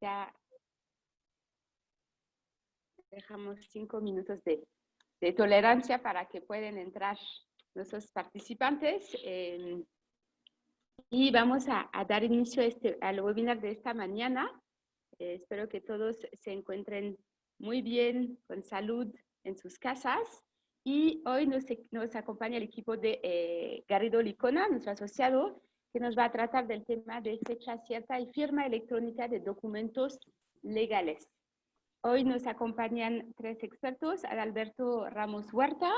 Ya dejamos 5 minutos de tolerancia para que puedan entrar nuestros participantes. Y vamos a dar inicio al webinar de esta mañana. Espero que todos se encuentren muy bien, con salud en sus casas. Y hoy nos acompaña el equipo de Garrido Licona, nuestro asociado, que nos va a tratar del tema de fecha cierta y firma electrónica de documentos legales. Hoy nos acompañan 3 expertos: Adalberto Ramos Huerta,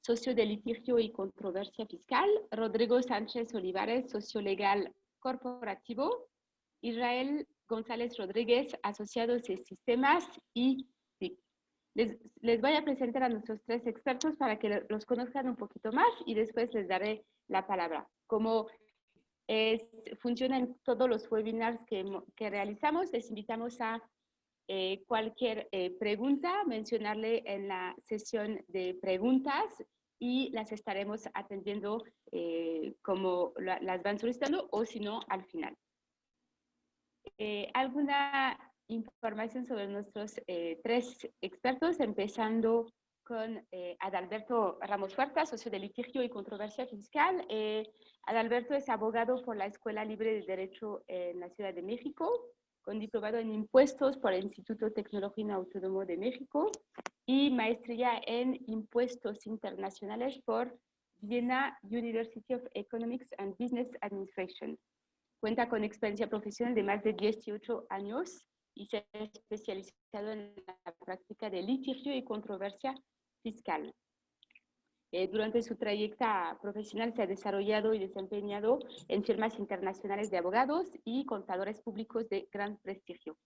socio de litigio y controversia fiscal; Rodrigo Sánchez Olivares, socio legal corporativo; Israel González Rodríguez, asociados de sistemas y TIC. Les voy a presentar a nuestros 3 expertos para que los conozcan un poquito más y después les daré la palabra. Como funcionan todos los webinars que realizamos, les invitamos a cualquier pregunta, mencionarle en la sesión de preguntas y las estaremos atendiendo como las van solicitando, o si no, al final. ¿Alguna información sobre nuestros 3 expertos? Empezando con Adalberto Ramos Huerta, socio de litigio y controversia fiscal. Adalberto es abogado por la Escuela Libre de Derecho en la Ciudad de México, con diplomado en impuestos por el Instituto Tecnológico Autónomo de México y maestría en impuestos internacionales por Vienna University of Economics and Business Administration. Cuenta con experiencia profesional de más de 18 años y se ha especializado en la práctica de litigio y controversia fiscal. Durante su trayectoria profesional se ha desarrollado y desempeñado en firmas internacionales de abogados y contadores públicos de gran prestigio.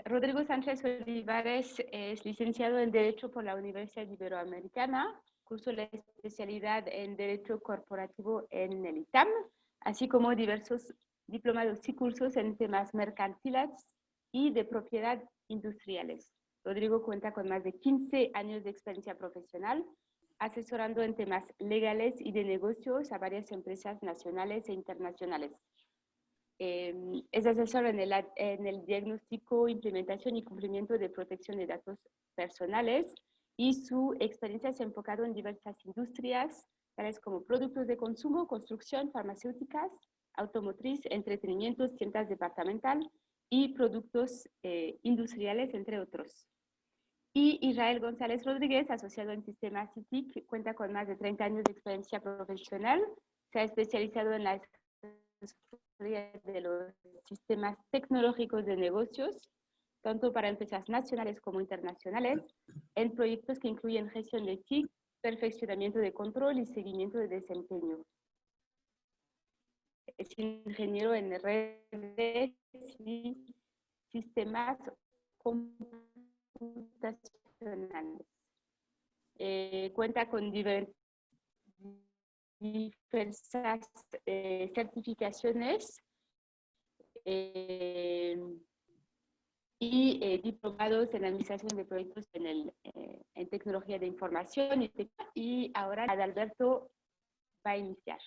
Rodrigo Sánchez Olivares es licenciado en Derecho por la Universidad Iberoamericana, cursó la especialidad en Derecho Corporativo en el ITAM, así como diversos diplomados y cursos en temas mercantiles y de propiedad industriales. Rodrigo cuenta con más de 15 años de experiencia profesional, asesorando en temas legales y de negocios a varias empresas nacionales e internacionales. Es asesor en el diagnóstico, implementación y cumplimiento de protección de datos personales, y su experiencia se ha enfocado en diversas industrias, tales como productos de consumo, construcción, farmacéuticas, automotriz, entretenimiento, tiendas departamental y productos industriales, entre otros. Y Israel González Rodríguez, asociado en sistemas TIC, cuenta con más de 30 años de experiencia profesional. Se ha especializado en la asesoría de los sistemas tecnológicos de negocios, tanto para empresas nacionales como internacionales, en proyectos que incluyen gestión de TIC, perfeccionamiento de control y seguimiento de desempeño. Es ingeniero en redes y sistemas computacionales. Cuenta con diversas certificaciones y diplomados en administración de proyectos en tecnología de información, y ahora Adalberto va a iniciar.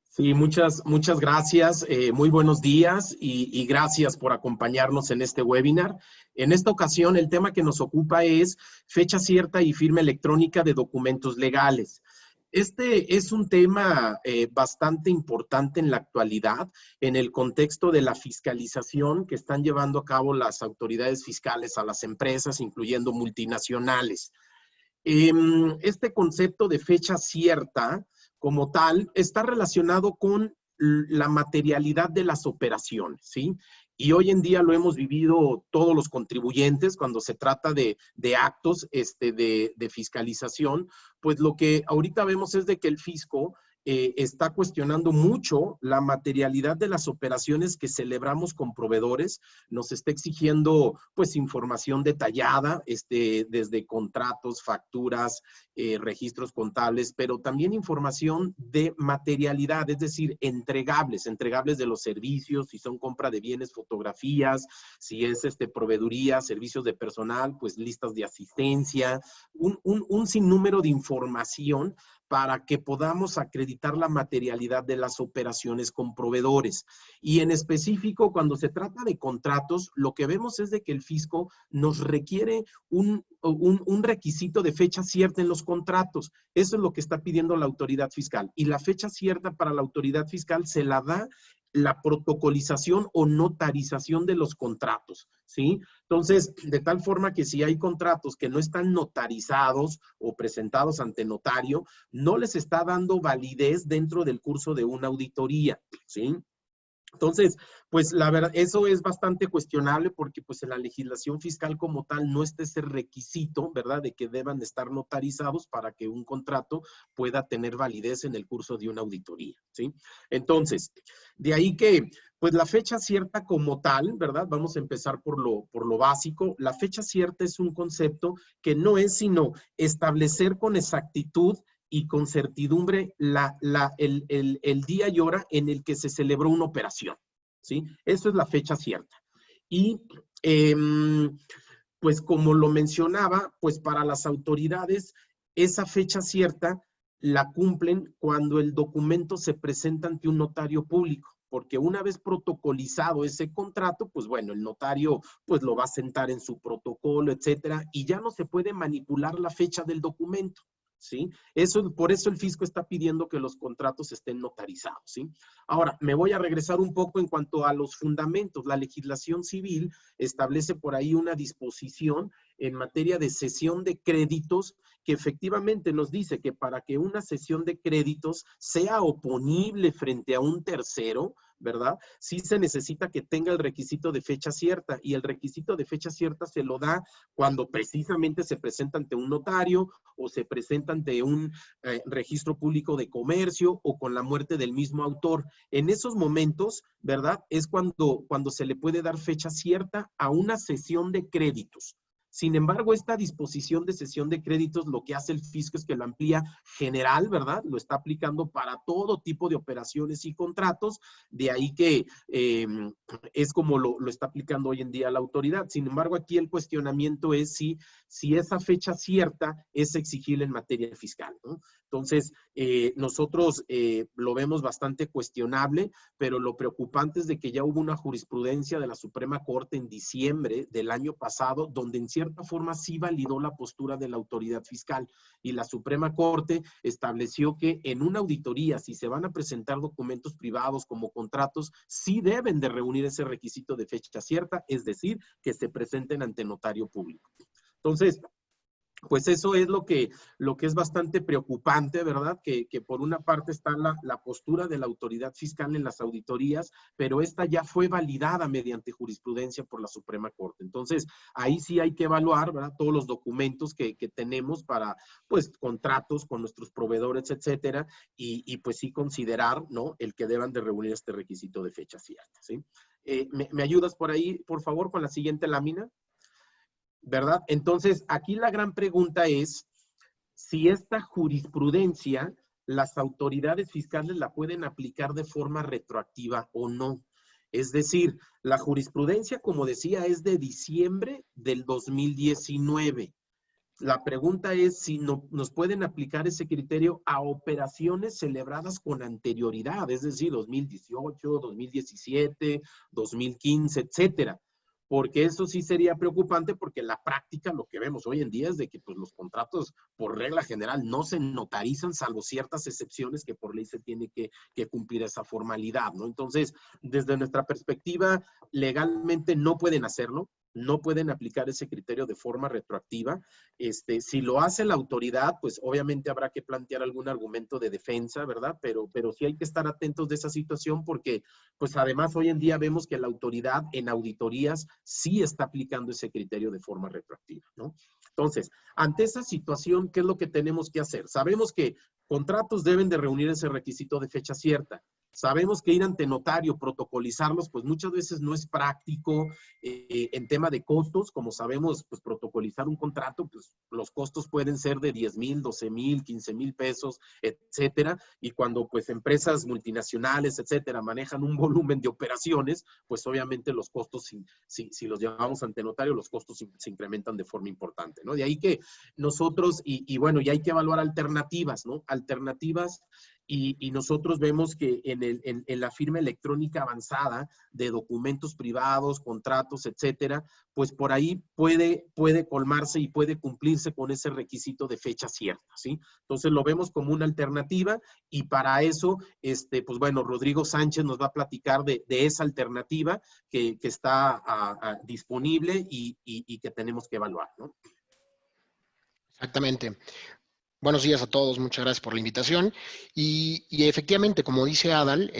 Sí, muchas gracias. Muy buenos días y gracias por acompañarnos en este webinar. En esta ocasión, el tema que nos ocupa es fecha cierta y firma electrónica de documentos legales. Este es un tema bastante importante en la actualidad, en el contexto de la fiscalización que están llevando a cabo las autoridades fiscales a las empresas, incluyendo multinacionales. Este concepto de fecha cierta, como tal, está relacionado con la materialidad de las operaciones, ¿sí? Y hoy en día lo hemos vivido todos los contribuyentes cuando se trata de actos de fiscalización, pues lo que ahorita vemos es de que el fisco está cuestionando mucho la materialidad de las operaciones que celebramos con proveedores. Nos está exigiendo pues información detallada, desde contratos, facturas, registros contables, pero también información de materialidad, es decir, entregables de los servicios, si son compra de bienes, fotografías, si es proveeduría, servicios de personal, pues listas de asistencia, un sinnúmero de información para que podamos acreditar la materialidad de las operaciones con proveedores. Y en específico, cuando se trata de contratos, lo que vemos es de que el fisco nos requiere un requisito de fecha cierta en los contratos. Eso es lo que está pidiendo la autoridad fiscal. Y la fecha cierta para la autoridad fiscal se la da la protocolización o notarización de los contratos, ¿sí? Entonces, de tal forma que si hay contratos que no están notarizados o presentados ante notario, no les está dando validez dentro del curso de una auditoría, ¿sí? Entonces, pues la verdad, eso es bastante cuestionable porque pues en la legislación fiscal como tal no está ese requisito, ¿verdad? De que deban estar notarizados para que un contrato pueda tener validez en el curso de una auditoría, ¿sí? Entonces, de ahí que, pues la fecha cierta como tal, ¿verdad? Vamos a empezar por lo básico. La fecha cierta es un concepto que no es sino establecer con exactitud y con certidumbre el día y hora en el que se celebró una operación, ¿sí? Eso es la fecha cierta. Y pues como lo mencionaba, pues para las autoridades esa fecha cierta la cumplen cuando el documento se presenta ante un notario público, porque una vez protocolizado ese contrato, pues bueno, el notario pues lo va a sentar en su protocolo, etcétera, y ya no se puede manipular la fecha del documento, ¿sí? Por eso el fisco está pidiendo que los contratos estén notarizados, ¿sí? Ahora, me voy a regresar un poco en cuanto a los fundamentos. La legislación civil establece por ahí una disposición en materia de cesión de créditos que efectivamente nos dice que para que una cesión de créditos sea oponible frente a un tercero, ¿verdad? Sí se necesita que tenga el requisito de fecha cierta, y el requisito de fecha cierta se lo da cuando precisamente se presenta ante un notario o se presenta ante un registro público de comercio o con la muerte del mismo autor. En esos momentos, ¿verdad? Es cuando se le puede dar fecha cierta a una cesión de créditos. Sin embargo, esta disposición de cesión de créditos lo que hace el fisco es que lo amplía general, ¿verdad? Lo está aplicando para todo tipo de operaciones y contratos, de ahí que es como lo está aplicando hoy en día la autoridad. Sin embargo, aquí el cuestionamiento es si esa fecha cierta es exigible en materia fiscal, ¿no? Entonces, nosotros lo vemos bastante cuestionable, pero lo preocupante es de que ya hubo una jurisprudencia de la Suprema Corte en diciembre del año pasado, donde en cierta forma sí validó la postura de la autoridad fiscal, y la Suprema Corte estableció que en una auditoría, si se van a presentar documentos privados como contratos, sí deben de reunir ese requisito de fecha cierta, es decir, que se presenten ante notario público. Entonces, pues eso es lo que es bastante preocupante, ¿verdad? Que por una parte está la postura de la autoridad fiscal en las auditorías, pero esta ya fue validada mediante jurisprudencia por la Suprema Corte. Entonces, ahí sí hay que evaluar, ¿verdad? Todos los documentos que tenemos para, pues, contratos con nuestros proveedores, etcétera, y pues sí considerar, ¿no? El que deban de reunir este requisito de fecha cierta, ¿sí? ¿Me ayudas por ahí, por favor, con la siguiente lámina? ¿Verdad? Entonces, aquí la gran pregunta es si esta jurisprudencia las autoridades fiscales la pueden aplicar de forma retroactiva o no. Es decir, la jurisprudencia, como decía, es de diciembre del 2019. La pregunta es si nos pueden aplicar ese criterio a operaciones celebradas con anterioridad, es decir, 2018, 2017, 2015, etcétera. Porque eso sí sería preocupante, porque en la práctica lo que vemos hoy en día es de que pues, los contratos por regla general no se notarizan, salvo ciertas excepciones que por ley se tiene que cumplir esa formalidad, ¿no? Entonces, desde nuestra perspectiva, legalmente no pueden hacerlo, no pueden aplicar ese criterio de forma retroactiva. Si lo hace la autoridad, pues obviamente habrá que plantear algún argumento de defensa, ¿verdad? Pero sí hay que estar atentos de esa situación porque, pues además hoy en día vemos que la autoridad en auditorías sí está aplicando ese criterio de forma retroactiva, ¿no? Entonces, ante esa situación, ¿qué es lo que tenemos que hacer? Sabemos que contratos deben de reunir ese requisito de fecha cierta. Sabemos que ir ante notario, protocolizarlos, pues muchas veces no es práctico en tema de costos. Como sabemos, pues protocolizar un contrato, pues los costos pueden ser de 10,000, 12,000, 15,000 pesos, etcétera. Y cuando pues empresas multinacionales, etcétera, manejan un volumen de operaciones, pues obviamente los costos, si los llevamos ante notario, los costos se incrementan de forma importante, ¿no? De ahí que nosotros, y bueno, y hay que evaluar alternativas, ¿no? alternativas y nosotros vemos que en la firma electrónica avanzada de documentos privados, contratos, etcétera, pues por ahí puede colmarse y puede cumplirse con ese requisito de fecha cierta, ¿sí? Entonces lo vemos como una alternativa y para eso, pues bueno, Rodrigo Sánchez nos va a platicar de esa alternativa que está disponible y que tenemos que evaluar, ¿no? Exactamente. Buenos días a todos, muchas gracias por la invitación. Y efectivamente, como dice Adal,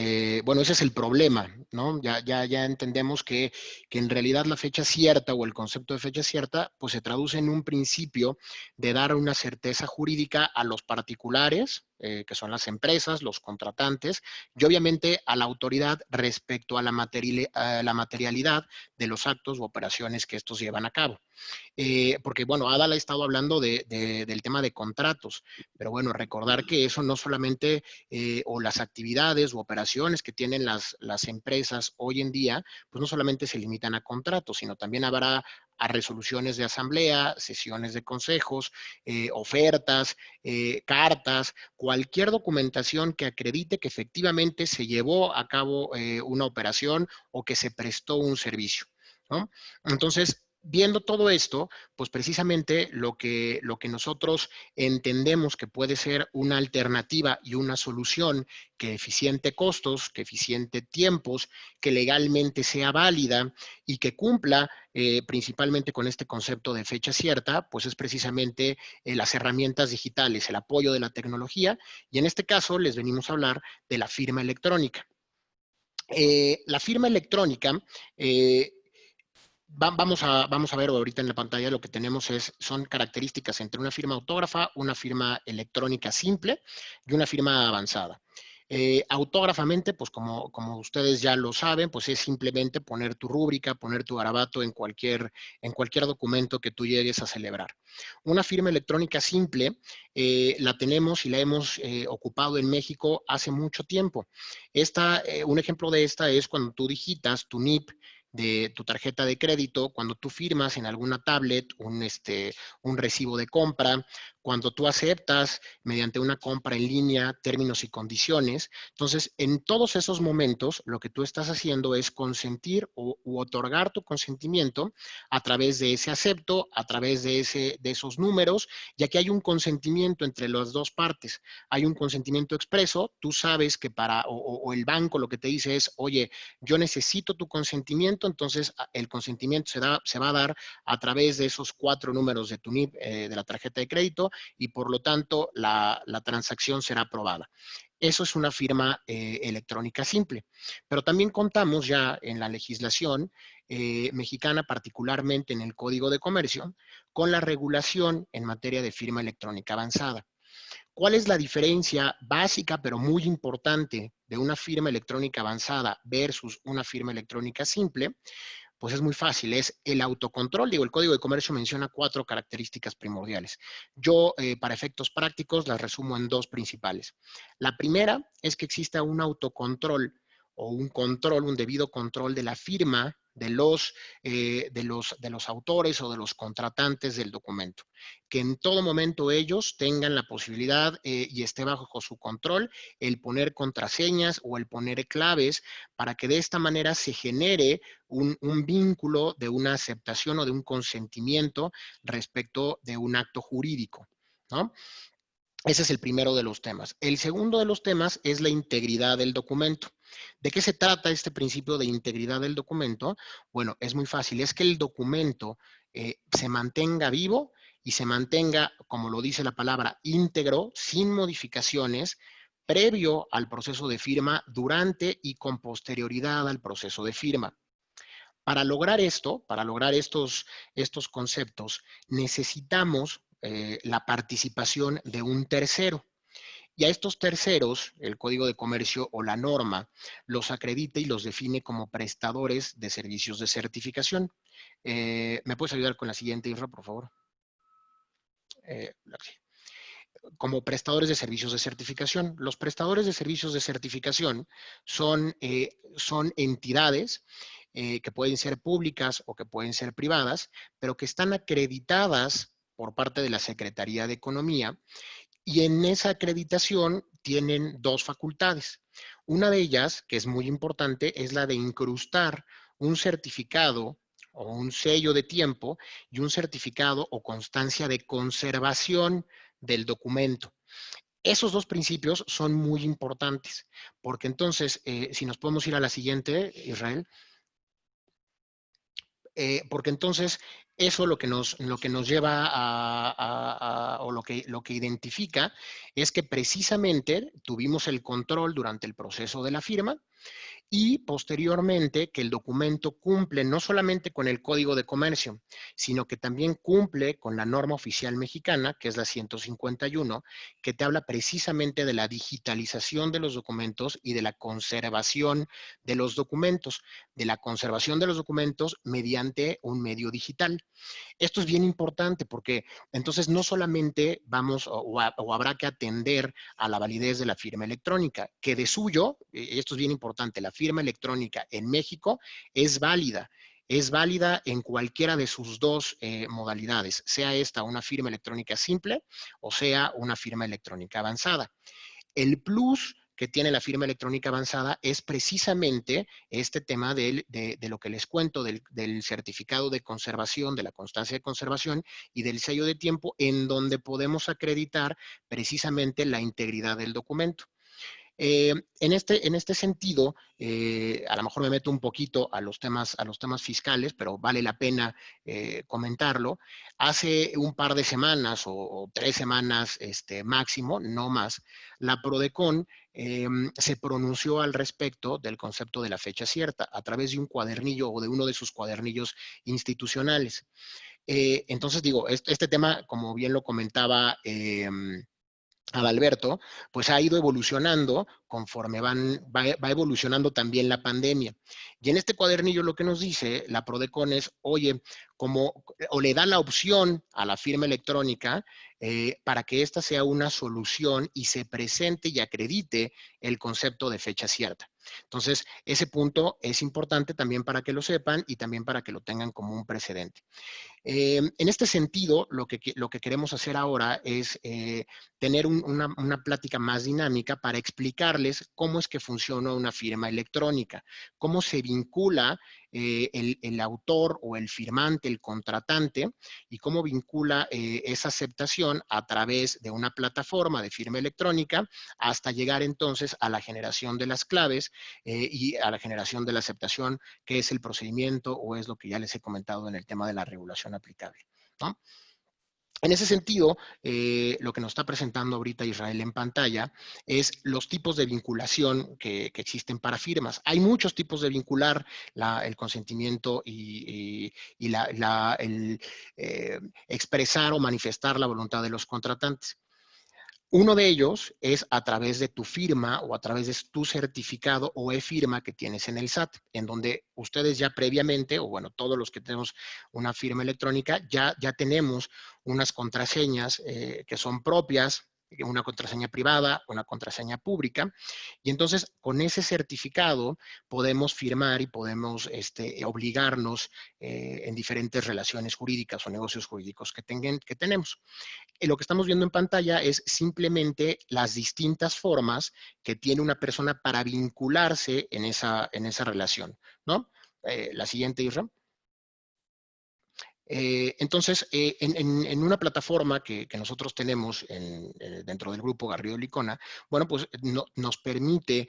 bueno, ese es el problema, ¿no? Ya entendemos que en realidad la fecha cierta o el concepto de fecha cierta, pues se traduce en un principio de dar una certeza jurídica a los particulares, que son las empresas, los contratantes, y obviamente a la autoridad respecto a la materialidad de los actos u operaciones que estos llevan a cabo. Porque, bueno, Adal ha estado hablando del tema de contratos, pero bueno, recordar que eso no solamente, o las actividades u operaciones que tienen las empresas hoy en día, pues no solamente se limitan a contratos, sino también habrá a resoluciones de asamblea, sesiones de consejos, ofertas, cartas, cualquier documentación que acredite que efectivamente se llevó a cabo una operación o que se prestó un servicio, ¿no? Entonces, viendo todo esto, pues precisamente lo que nosotros entendemos que puede ser una alternativa y una solución que eficiente costos, que eficiente tiempos, que legalmente sea válida y que cumpla principalmente con este concepto de fecha cierta, pues es precisamente las herramientas digitales, el apoyo de la tecnología, y en este caso les venimos a hablar de la firma electrónica. La firma electrónica, vamos a ver ahorita en la pantalla, lo que tenemos son características entre una firma autógrafa, una firma electrónica simple y una firma avanzada. Autógrafamente, pues como ustedes ya lo saben, pues es simplemente poner tu rúbrica, poner tu garabato en cualquier documento que tú llegues a celebrar. Una firma electrónica simple la tenemos y la hemos ocupado en México hace mucho tiempo. Un ejemplo de esta es cuando tú digitas tu NIP de tu tarjeta de crédito, cuando tú firmas en alguna tablet un recibo de compra, cuando tú aceptas mediante una compra en línea términos y condiciones. Entonces, en todos esos momentos, lo que tú estás haciendo es consentir u otorgar tu consentimiento a través de ese acepto, a través de esos números, ya que hay un consentimiento entre las dos partes. Hay un consentimiento expreso, tú sabes que o el banco lo que te dice es, oye, yo necesito tu consentimiento, entonces el consentimiento se va a dar a través de esos 4 números de tu NIP, de la tarjeta de crédito, y por lo tanto la transacción será aprobada. Eso es una firma electrónica simple. Pero también contamos ya en la legislación mexicana, particularmente en el Código de Comercio, con la regulación en materia de firma electrónica avanzada. ¿Cuál es la diferencia básica, pero muy importante, de una firma electrónica avanzada versus una firma electrónica simple? Pues es muy fácil, es el autocontrol. Digo, el Código de Comercio menciona 4 características primordiales. Yo, para efectos prácticos, las resumo en 2 principales. La primera es que exista un autocontrol o un debido control de la firma de los autores o de los contratantes del documento. Que en todo momento ellos tengan la posibilidad y esté bajo su control el poner contraseñas o el poner claves para que de esta manera se genere un vínculo de una aceptación o de un consentimiento respecto de un acto jurídico, ¿no? Ese es el primero de los temas. El segundo de los temas es la integridad del documento. ¿De qué se trata este principio de integridad del documento? Bueno, es muy fácil. Es que el documento se mantenga vivo y se mantenga, como lo dice la palabra, íntegro, sin modificaciones, previo al proceso de firma, durante y con posterioridad al proceso de firma. Para lograr esto, para lograr estos conceptos, necesitamos la participación de un tercero. Y a estos terceros, el Código de Comercio o la norma los acredita y los define como prestadores de servicios de certificación. ¿Me puedes ayudar con la siguiente, Isra, por favor? Como prestadores de servicios de certificación. Los prestadores de servicios de certificación son entidades que pueden ser públicas o que pueden ser privadas, pero que están acreditadas por parte de la Secretaría de Economía Y en esa acreditación tienen dos facultades. Una de ellas, que es muy importante, es la de incrustar un certificado o un sello de tiempo y un certificado o constancia de conservación del documento. Esos dos principios son muy importantes, porque entonces, si nos podemos ir a la siguiente, Israel, porque entonces eso lo que nos lleva o lo que identifica es que precisamente tuvimos el control durante el proceso de la firma y posteriormente que el documento cumple no solamente con el Código de Comercio, sino que también cumple con la norma oficial mexicana, que es la 151, que te habla precisamente de la digitalización de los documentos y de la conservación de los documentos, mediante un medio digital. Esto es bien importante porque entonces no solamente vamos o habrá que atender a la validez de la firma electrónica, que de suyo, esto es bien importante, la firma electrónica en México es válida. Es válida en cualquiera de sus dos modalidades, sea esta una firma electrónica simple o sea una firma electrónica avanzada. El plus que tiene la firma electrónica avanzada es precisamente este tema de lo que les cuento, del certificado de conservación, de la constancia de conservación y del sello de tiempo, en donde podemos acreditar precisamente la integridad del documento. En este sentido, a lo mejor me meto un poquito a los temas fiscales, pero vale la pena comentarlo. Hace un par de semanas o 3 semanas máximo, no más, la PRODECON se pronunció al respecto del concepto de la fecha cierta a través de un cuadernillo o de uno de sus cuadernillos institucionales. Entonces digo, este tema, como bien lo comentaba Adalberto, pues ha ido evolucionando conforme va evolucionando también la pandemia. Y en este cuadernillo lo que nos dice la PRODECON es, oye, o le da la opción a la firma electrónica para que esta sea una solución y se presente y acredite el concepto de fecha cierta. Entonces, ese punto es importante también para que lo sepan y también para que lo tengan como un precedente. En este sentido, lo que queremos hacer ahora es tener una plática más dinámica para explicarles cómo es que funciona una firma electrónica, cómo se vincula el autor o el firmante, el contratante, y cómo vincula esa aceptación a través de una plataforma de firma electrónica hasta llegar entonces a la generación de las claves y a la generación de la aceptación, que es el procedimiento o es lo que ya les he comentado en el tema de la regulación aplicable, ¿no? En ese sentido, lo que nos está presentando ahorita Israel en pantalla es los tipos de vinculación que existen para firmas. Hay muchos tipos de vincular el consentimiento y el expresar o manifestar la voluntad de los contratantes. Uno de ellos es a través de tu firma o a través de tu certificado o e-firma que tienes en el SAT, en donde ustedes ya previamente, o bueno, todos los que tenemos una firma electrónica, ya tenemos unas contraseñas que son propias, una contraseña privada, una contraseña pública, y entonces con ese certificado podemos firmar y podemos obligarnos en diferentes relaciones jurídicas o negocios jurídicos que tenemos. Lo que estamos viendo en pantalla es simplemente las distintas formas que tiene una persona para vincularse en esa relación, ¿no? La siguiente, Isra. Entonces, en una plataforma que nosotros tenemos dentro del grupo Garrido Licona, bueno, pues nos permite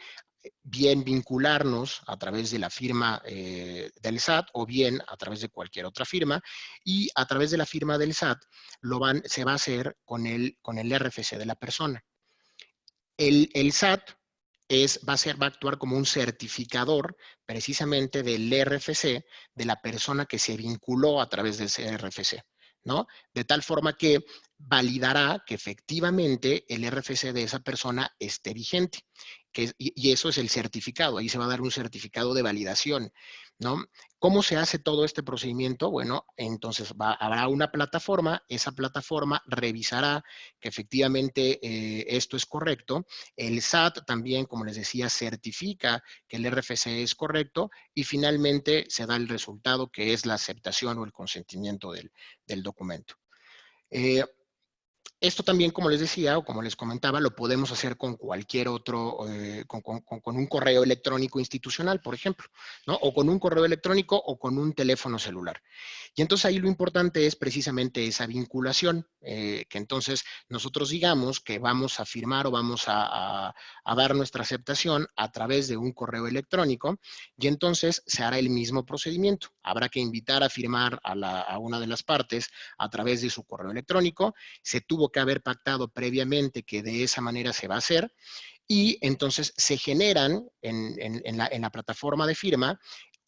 bien vincularnos a través de la firma del SAT o bien a través de cualquier otra firma, y a través de la firma del SAT se va a hacer con el RFC de la persona. El SAT va a actuar como un certificador precisamente del RFC de la persona que se vinculó a través de ese RFC, ¿no? De tal forma que validará que efectivamente el RFC de esa persona esté vigente. Y eso es el certificado, ahí se va a dar un certificado de validación, ¿no? ¿Cómo se hace todo este procedimiento? Bueno, entonces habrá una plataforma, esa plataforma revisará que efectivamente esto es correcto. El SAT también, como les decía, certifica que el RFC es correcto y finalmente se da el resultado que es la aceptación o el consentimiento del documento. Esto también, como les decía, o como les comentaba, lo podemos hacer con cualquier otro, con un correo electrónico institucional, por ejemplo, ¿no? O con un correo electrónico o con un teléfono celular. Y entonces ahí lo importante es precisamente esa vinculación, que entonces nosotros digamos que vamos a firmar o vamos a dar nuestra aceptación a través de un correo electrónico, y entonces se hará el mismo procedimiento. Habrá que invitar a firmar a una de las partes a través de su correo electrónico. Se tuvo que haber pactado previamente que de esa manera se va a hacer, y entonces se generan en la plataforma de firma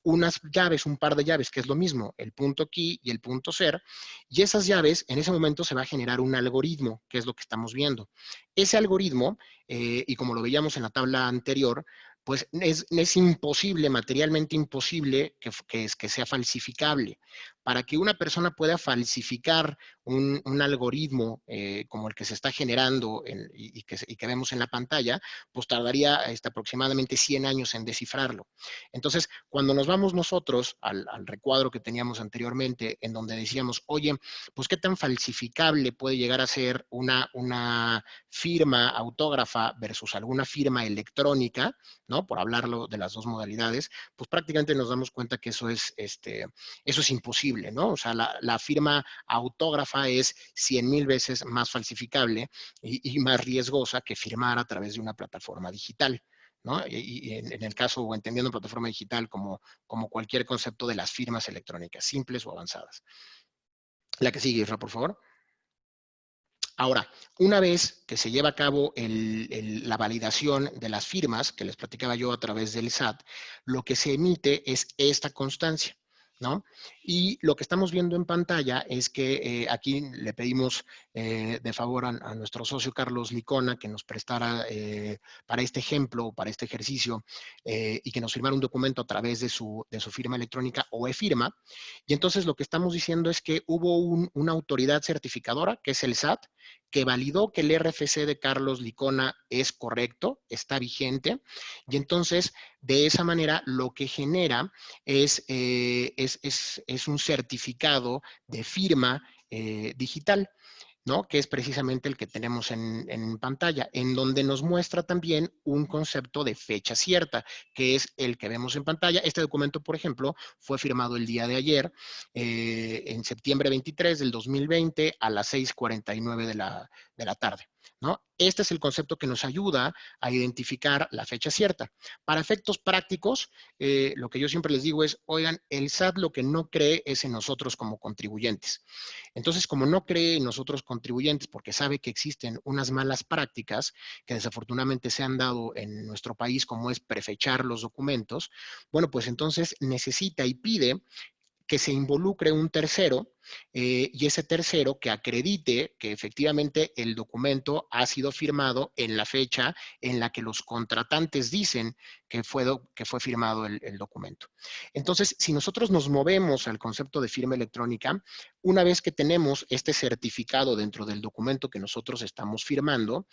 unas llaves, un par de llaves, que es lo mismo, el punto key y el punto ser, y esas llaves, en ese momento se va a generar un algoritmo, que es lo que estamos viendo. Ese algoritmo, y como lo veíamos en la tabla anterior, pues es imposible, materialmente imposible, que sea falsificable. Para que una persona pueda falsificar un algoritmo como el que se está generando y que vemos en la pantalla, pues tardaría aproximadamente 100 años en descifrarlo. Entonces, cuando nos vamos nosotros al recuadro que teníamos anteriormente, en donde decíamos, oye, pues qué tan falsificable puede llegar a ser una firma autógrafa versus alguna firma electrónica, ¿no? Por hablarlo de las dos modalidades, pues prácticamente nos damos cuenta que eso es imposible, ¿no? O sea, la firma autógrafa es 100,000 veces más falsificable y más riesgosa que firmar a través de una plataforma digital, ¿no? Y en el caso, o entendiendo plataforma digital como cualquier concepto de las firmas electrónicas, simples o avanzadas. La que sigue, Isra, por favor. Ahora, una vez que se lleva a cabo la validación de las firmas, que les platicaba yo a través del SAT, lo que se emite es esta constancia, ¿no? Y lo que estamos viendo en pantalla es que aquí le pedimos de favor a nuestro socio Carlos Licona que nos prestara para este ejemplo, para este ejercicio, y que nos firmara un documento a través de su firma electrónica o e-firma. Y entonces lo que estamos diciendo es que hubo una autoridad certificadora, que es el SAT, que validó que el RFC de Carlos Licona es correcto, está vigente, y entonces de esa manera lo que genera es un certificado de firma digital, ¿no? Que es precisamente el que tenemos en pantalla, en donde nos muestra también un concepto de fecha cierta, que es el que vemos en pantalla. Este documento, por ejemplo, fue firmado el día de ayer, en septiembre 23 del 2020 a las 6:49 de la tarde, ¿no? Este es el concepto que nos ayuda a identificar la fecha cierta. Para efectos prácticos, lo que yo siempre les digo es, oigan, el SAT lo que no cree es en nosotros como contribuyentes. Entonces, como no cree en nosotros contribuyentes porque sabe que existen unas malas prácticas que desafortunadamente se han dado en nuestro país, como es prefechar los documentos, bueno, pues entonces necesita y pide que se involucre un tercero, y ese tercero que acredite que efectivamente el documento ha sido firmado en la fecha en la que los contratantes dicen que fue firmado el documento. Entonces, si nosotros nos movemos al concepto de firma electrónica, una vez que tenemos este certificado dentro del documento que nosotros estamos firmando,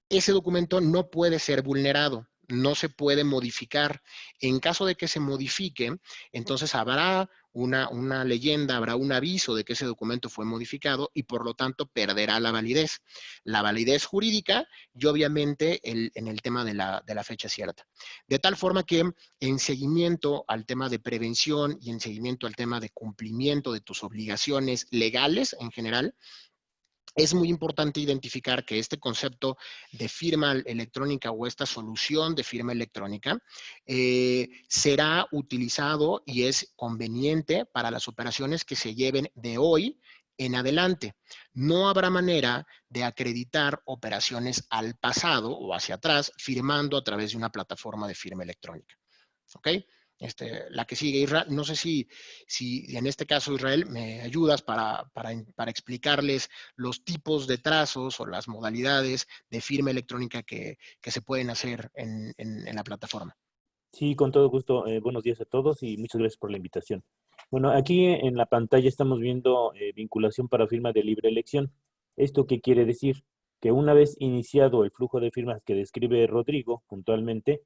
ese documento no puede ser vulnerado, no se puede modificar. En caso de que se modifique, entonces habrá una leyenda, habrá un aviso de que ese documento fue modificado y por lo tanto perderá la validez jurídica y obviamente en el tema de la fecha cierta. De tal forma que en seguimiento al tema de prevención y en seguimiento al tema de cumplimiento de tus obligaciones legales en general, es muy importante identificar que este concepto de firma electrónica o esta solución de firma electrónica será utilizado y es conveniente para las operaciones que se lleven de hoy en adelante. No habrá manera de acreditar operaciones al pasado o hacia atrás firmando a través de una plataforma de firma electrónica. ¿Ok? La que sigue, Israel, no sé si en este caso, Israel, me ayudas para explicarles los tipos de trazos o las modalidades de firma electrónica que se pueden hacer en la plataforma. Sí, con todo gusto. Buenos días a todos y muchas gracias por la invitación. Bueno, aquí en la pantalla estamos viendo vinculación para firma de libre elección. ¿Esto qué quiere decir? Que una vez iniciado el flujo de firmas que describe Rodrigo puntualmente,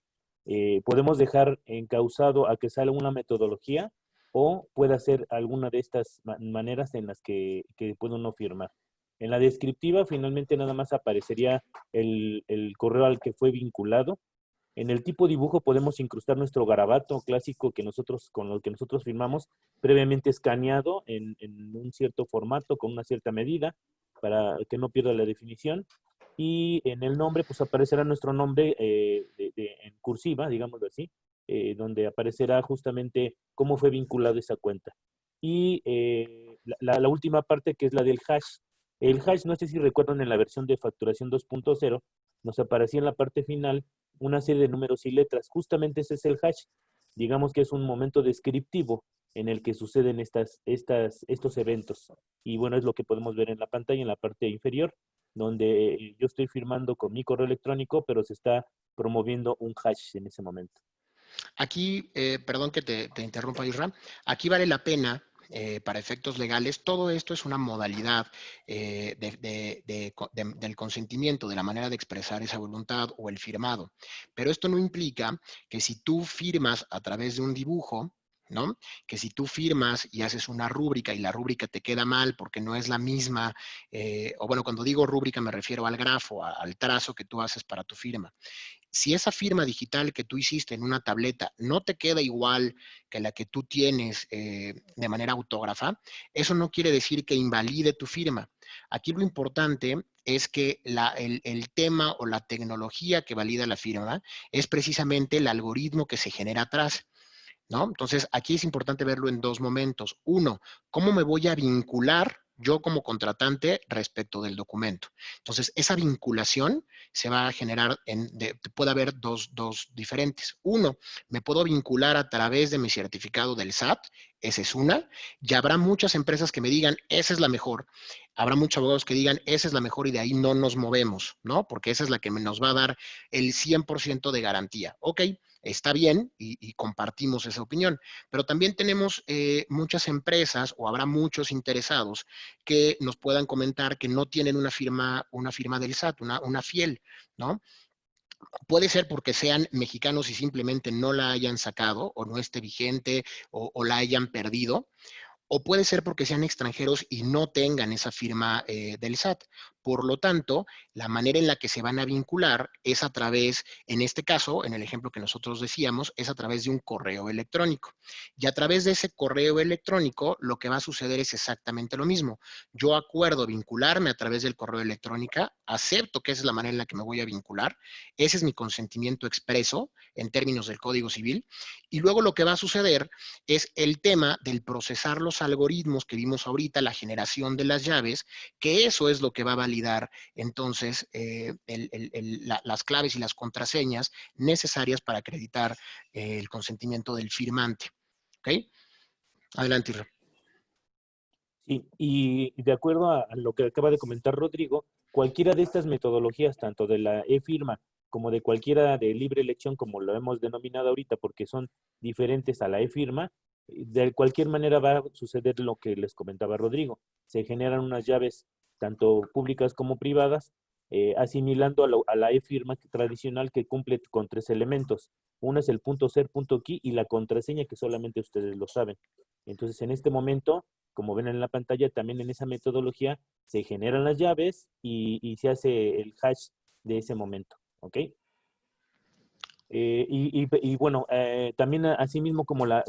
podemos dejar encauzado a que salga una metodología o pueda ser alguna de estas maneras en las que puede uno firmar. En la descriptiva, finalmente nada más aparecería el correo al que fue vinculado. En el tipo dibujo podemos incrustar nuestro garabato clásico con el que nosotros firmamos, previamente escaneado en un cierto formato, con una cierta medida, para que no pierda la definición. Y en el nombre, pues aparecerá nuestro nombre en cursiva, digámoslo así, donde aparecerá justamente cómo fue vinculado esa cuenta. Y la última parte, que es la del hash. El hash, no sé si recuerdan, en la versión de facturación 2.0, nos aparecía en la parte final una serie de números y letras. Justamente ese es el hash. Digamos que es un momento descriptivo en el que suceden estos eventos. Y bueno, es lo que podemos ver en la pantalla, en la parte inferior, donde yo estoy firmando con mi correo electrónico, pero se está promoviendo un hash en ese momento. Aquí, perdón que te interrumpa, Isra, aquí vale la pena, para efectos legales, todo esto es una modalidad del consentimiento, de la manera de expresar esa voluntad o el firmado. Pero esto no implica que si tú firmas a través de un dibujo, ¿no? Que si tú firmas y haces una rúbrica y la rúbrica te queda mal porque no es la misma, o bueno, cuando digo rúbrica me refiero al grafo, al trazo que tú haces para tu firma. Si esa firma digital que tú hiciste en una tableta no te queda igual que la que tú tienes de manera autógrafa, eso no quiere decir que invalide tu firma. Aquí lo importante es que el tema o la tecnología que valida la firma es precisamente el algoritmo que se genera atrás, ¿no? Entonces, aquí es importante verlo en dos momentos. Uno, ¿cómo me voy a vincular yo como contratante respecto del documento? Entonces, esa vinculación se va a generar, puede haber dos diferentes. Uno, me puedo vincular a través de mi certificado del SAT, esa es una, y habrá muchas empresas que me digan, esa es la mejor. Habrá muchos abogados que digan, esa es la mejor y de ahí no nos movemos, ¿no? Porque esa es la que nos va a dar el 100% de garantía. Ok, está bien y compartimos esa opinión, pero también tenemos muchas empresas o habrá muchos interesados que nos puedan comentar que no tienen una firma del SAT, una fiel, ¿no? Puede ser porque sean mexicanos y simplemente no la hayan sacado o no esté vigente o la hayan perdido. O puede ser porque sean extranjeros y no tengan esa firma del SAT. Por lo tanto, la manera en la que se van a vincular es a través, en este caso, en el ejemplo que nosotros decíamos, es a través de un correo electrónico. Y a través de ese correo electrónico, lo que va a suceder es exactamente lo mismo. Yo acuerdo vincularme a través del correo electrónico, acepto que esa es la manera en la que me voy a vincular, ese es mi consentimiento expreso en términos del Código Civil, y luego lo que va a suceder es el tema del procesar los algoritmos que vimos ahorita, la generación de las llaves, que eso es lo que va a validar entonces las claves y las contraseñas necesarias para acreditar el consentimiento del firmante. ¿Ok? Adelante, Irra. Sí, y de acuerdo a lo que acaba de comentar Rodrigo, cualquiera de estas metodologías, tanto de la e-firma como de cualquiera de libre elección, como lo hemos denominado ahorita, porque son diferentes a la e-firma, de cualquier manera va a suceder lo que les comentaba Rodrigo. Se generan unas llaves tanto públicas como privadas, asimilando a la e-firma tradicional, que cumple con 3 elementos. Uno es el .ser, .key y la contraseña, que solamente ustedes lo saben. Entonces, en este momento, como ven en la pantalla, también en esa metodología se generan las llaves y se hace el hash de ese momento, ¿ok? Y bueno, también asimismo como la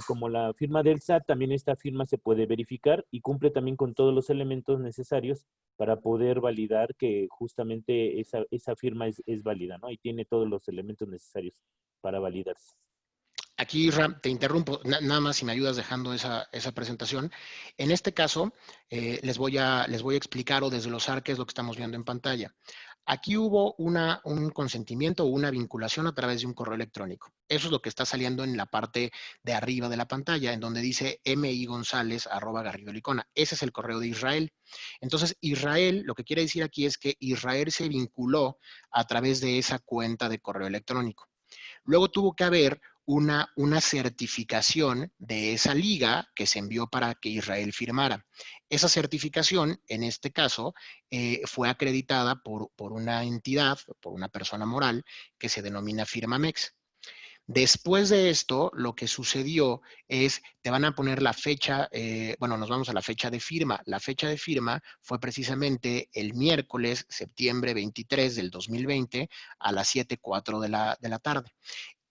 firma del SAT, también esta firma se puede verificar y cumple también con todos los elementos necesarios para poder validar que justamente esa firma es válida, ¿no? Y tiene todos los elementos necesarios para validarse. Aquí, Ram, te interrumpo, nada más si me ayudas dejando esa presentación. En este caso, les voy a explicar o desglosar qué es lo que estamos viendo en pantalla. Aquí hubo un consentimiento o una vinculación a través de un correo electrónico. Eso es lo que está saliendo en la parte de arriba de la pantalla, en donde dice migonzalez@garridolicona. Ese es el correo de Israel. Entonces, Israel, lo que quiere decir aquí es que Israel se vinculó a través de esa cuenta de correo electrónico. Luego tuvo que haber una certificación de esa liga que se envió para que Israel firmara. Esa certificación, en este caso, fue acreditada por una entidad, por una persona moral, que se denomina Firmamex. Después de esto, lo que sucedió es, te van a poner la fecha, bueno, nos vamos a la fecha de firma. La fecha de firma fue precisamente el miércoles, septiembre 23 del 2020, a las 7:04 de la tarde.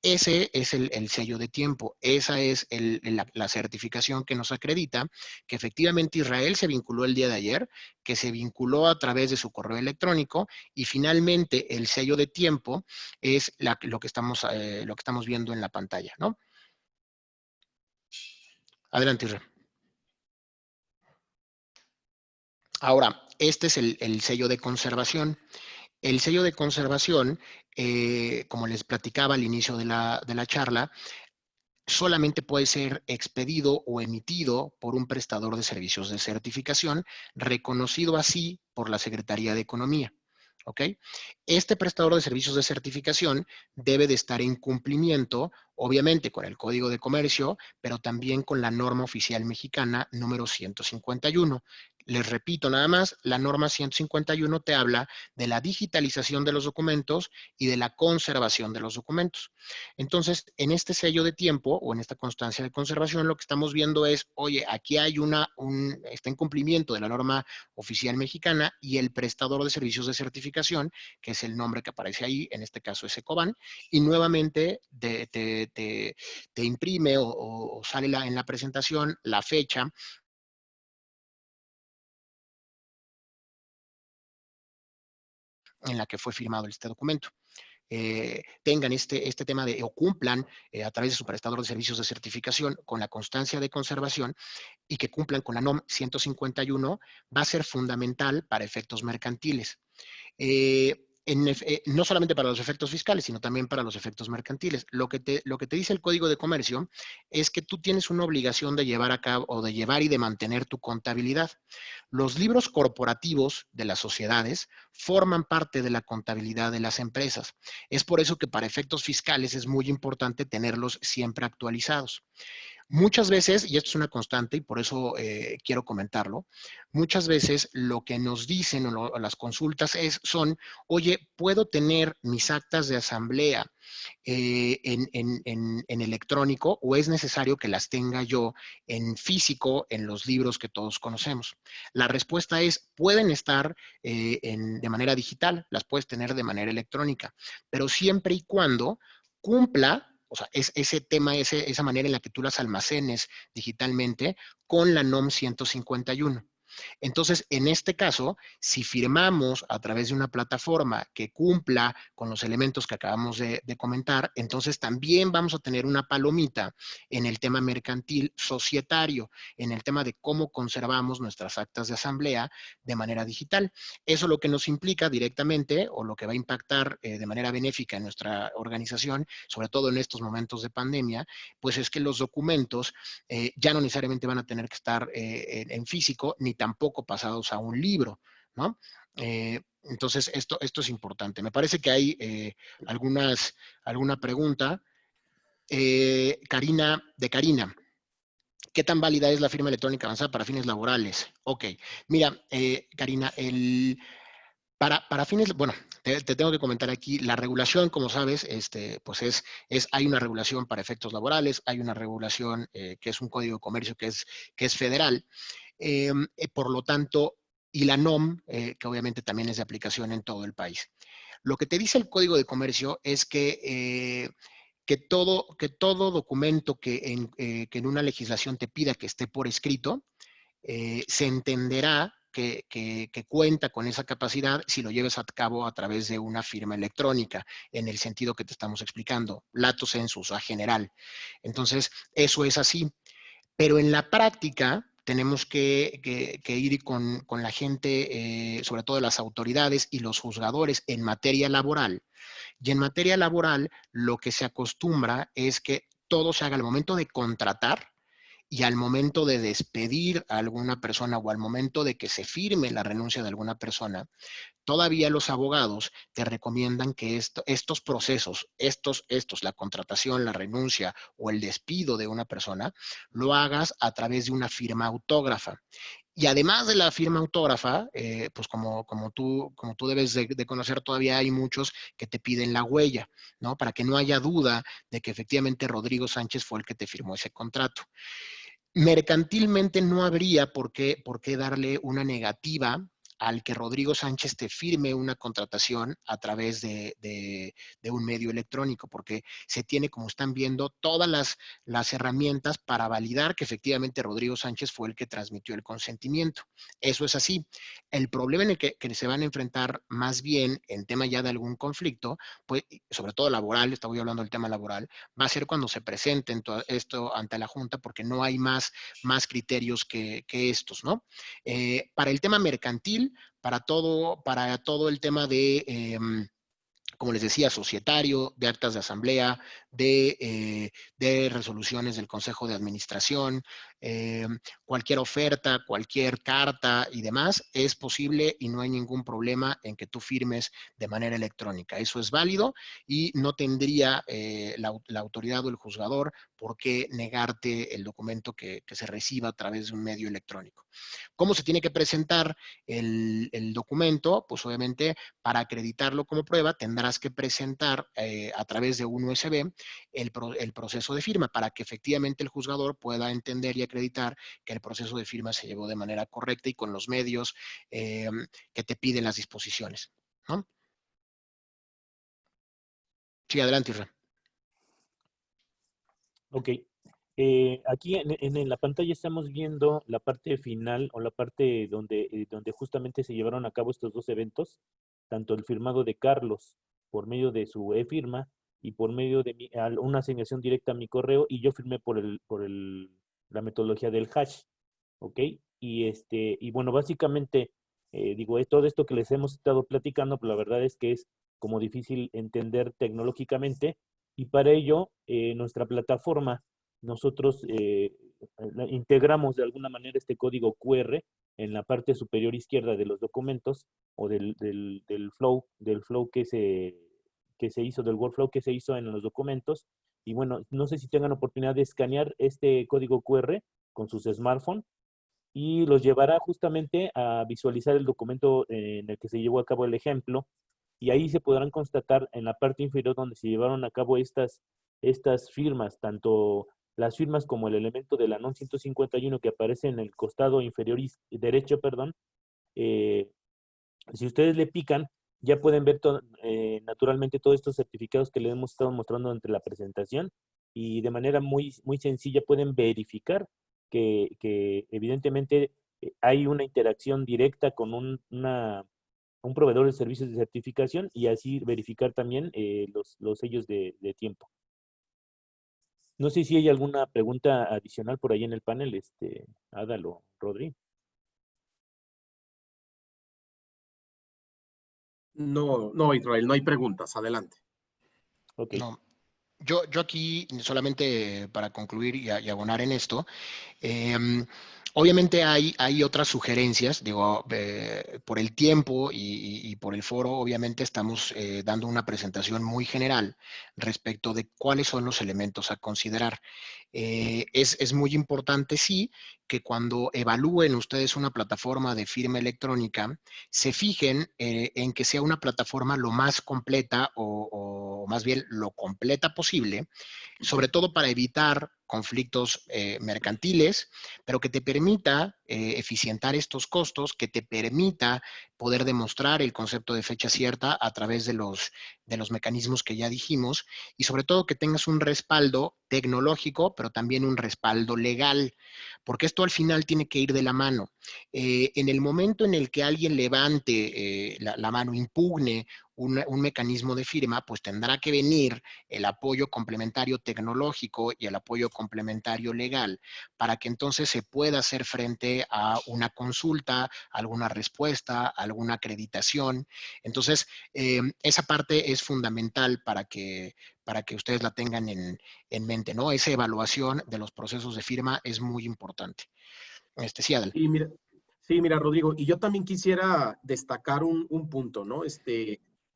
Ese es el sello de tiempo, esa es la certificación que nos acredita que efectivamente Israel se vinculó el día de ayer, que se vinculó a través de su correo electrónico y finalmente el sello de tiempo es lo que estamos viendo en la pantalla, ¿no? Adelante, Israel. Ahora, este es el sello de conservación. El sello de conservación, como les platicaba al inicio de la charla, solamente puede ser expedido o emitido por un prestador de servicios de certificación, reconocido así por la Secretaría de Economía. ¿Ok? Este prestador de servicios de certificación debe de estar en cumplimiento, obviamente, con el Código de Comercio, pero también con la norma oficial mexicana número 151. Les repito nada más, la norma 151 te habla de la digitalización de los documentos y de la conservación de los documentos. Entonces, en este sello de tiempo o en esta constancia de conservación, lo que estamos viendo es, oye, aquí hay está en cumplimiento de la norma oficial mexicana y el prestador de servicios de certificación, que es el nombre que aparece ahí, en este caso es Ecoban, y nuevamente te imprime o sale en la presentación la fecha en la que fue firmado este documento. Tengan este tema o cumplan a través de su prestador de servicios de certificación con la constancia de conservación y que cumplan con la NOM 151, va a ser fundamental para efectos mercantiles. No solamente para los efectos fiscales, sino también para los efectos mercantiles. Lo que te dice el Código de Comercio es que tú tienes una obligación de llevar a cabo o de llevar y de mantener tu contabilidad. Los libros corporativos de las sociedades forman parte de la contabilidad de las empresas. Es por eso que para efectos fiscales es muy importante tenerlos siempre actualizados. Muchas veces, y esto es una constante y por eso quiero comentarlo, muchas veces lo que nos dicen o las consultas son, oye, ¿puedo tener mis actas de asamblea en electrónico o es necesario que las tenga yo en físico en los libros que todos conocemos? La respuesta es, pueden estar de manera digital, las puedes tener de manera electrónica, pero siempre y cuando cumpla, o sea, es ese tema, esa manera en la que tú las almacenes digitalmente con la NOM 151. Entonces, en este caso, si firmamos a través de una plataforma que cumpla con los elementos que acabamos de comentar, entonces también vamos a tener una palomita en el tema mercantil societario, en el tema de cómo conservamos nuestras actas de asamblea de manera digital. Eso lo que nos implica directamente o lo que va a impactar de manera benéfica en nuestra organización, sobre todo en estos momentos de pandemia, pues es que los documentos ya no necesariamente van a tener que estar en físico, ni tampoco pasados a un libro, ¿no? Entonces, esto es importante. Me parece que hay alguna pregunta. Karina. ¿Qué tan válida es la firma electrónica avanzada para fines laborales? Ok, mira, Karina, para fines, bueno, te tengo que comentar aquí, la regulación, como sabes, pues hay una regulación para efectos laborales, hay una regulación que es un código de comercio que es federal, por lo tanto, y la NOM, que obviamente también es de aplicación en todo el país. Lo que te dice el Código de Comercio es que todo documento que en una legislación te pida que esté por escrito, se entenderá que cuenta con esa capacidad si lo lleves a cabo a través de una firma electrónica, en el sentido que te estamos explicando, lato sensu, a general. Entonces, eso es así. Pero en la práctica tenemos que ir con la gente, sobre todo las autoridades y los juzgadores en materia laboral. Y en materia laboral, lo que se acostumbra es que todo se haga al momento de contratar y al momento de despedir a alguna persona o al momento de que se firme la renuncia de alguna persona. Todavía los abogados te recomiendan que estos procesos, la contratación, la renuncia o el despido de una persona, lo hagas a través de una firma autógrafa. Y además de la firma autógrafa, pues como tú debes de conocer, todavía hay muchos que te piden la huella, ¿no? Para que no haya duda de que efectivamente Rodrigo Sánchez fue el que te firmó ese contrato. Mercantilmente no habría por qué darle una negativa al que Rodrigo Sánchez te firme una contratación a través de un medio electrónico, porque se tiene, como están viendo, todas las herramientas para validar que efectivamente Rodrigo Sánchez fue el que transmitió el consentimiento. Eso es así. El problema en el que se van a enfrentar más bien en tema ya de algún conflicto, pues, sobre todo laboral, estoy hablando del tema laboral, va a ser cuando se presenten todo esto ante la Junta, porque no hay más criterios que estos, ¿no? Para el tema mercantil, para todo el tema de, como les decía, societario, de actas de asamblea, de resoluciones del Consejo de Administración, cualquier oferta, cualquier carta y demás, es posible y no hay ningún problema en que tú firmes de manera electrónica. Eso es válido y no tendría la autoridad o el juzgador por qué negarte el documento que se reciba a través de un medio electrónico. ¿Cómo se tiene que presentar el documento? Pues obviamente para acreditarlo como prueba tendrás que presentar a través de un USB el proceso de firma para que efectivamente el juzgador pueda entender y acreditar que el proceso de firma se llevó de manera correcta y con los medios que te piden las disposiciones, ¿no? Sí, adelante, Isra. Ok. Aquí en la pantalla estamos viendo la parte final o la parte donde justamente se llevaron a cabo estos dos eventos, tanto el firmado de Carlos por medio de su e-firma y por medio de una asignación directa a mi correo, y yo firmé la metodología del hash, ¿ok? Y bueno, básicamente, digo, todo esto que les hemos estado platicando, pues la verdad es que es como difícil entender tecnológicamente, y para ello, nuestra plataforma, nosotros integramos de alguna manera este código QR en la parte superior izquierda de los documentos o del flow que se hizo, del workflow que se hizo en los documentos. Y bueno, no sé si tengan oportunidad de escanear este código QR con sus smartphones y los llevará justamente a visualizar el documento en el que se llevó a cabo el ejemplo, y ahí se podrán constatar en la parte inferior donde se llevaron a cabo estas firmas, tanto las firmas como el elemento de la NON 151 que aparece en el costado inferior derecho, perdón. Si ustedes le pican, ya pueden ver naturalmente todos estos certificados que les hemos estado mostrando entre la presentación, y de manera muy, muy sencilla pueden verificar que evidentemente hay una interacción directa con un proveedor de servicios de certificación, y así verificar también los sellos de tiempo. No sé si hay alguna pregunta adicional por ahí en el panel, Adal o Rodri. No, no, Israel, no hay preguntas. Adelante. Ok. No. Yo aquí, solamente para concluir y abonar en esto, obviamente hay otras sugerencias, digo, por el tiempo y por el foro, obviamente estamos dando una presentación muy general respecto de cuáles son los elementos a considerar. Es muy importante, sí, que cuando evalúen ustedes una plataforma de firma electrónica, se fijen en que sea una plataforma lo más completa o más bien lo completa posible, sobre todo para evitar conflictos mercantiles, pero que te permita eficientar estos costos, que te permita poder demostrar el concepto de fecha cierta a través de los mecanismos que ya dijimos, y sobre todo que tengas un respaldo tecnológico, pero también un respaldo legal, porque esto al final tiene que ir de la mano. En el momento en el que alguien levante la mano, impugne un mecanismo de firma, pues tendrá que venir el apoyo complementario tecnológico y el apoyo complementario legal para que entonces se pueda hacer frente a una consulta, alguna respuesta, alguna acreditación. Entonces, esa parte es fundamental para que ustedes la tengan en mente, ¿no? Esa evaluación de los procesos de firma es muy importante. Sí, Adel. Sí, mira, Rodrigo, y yo también quisiera destacar un punto, ¿no?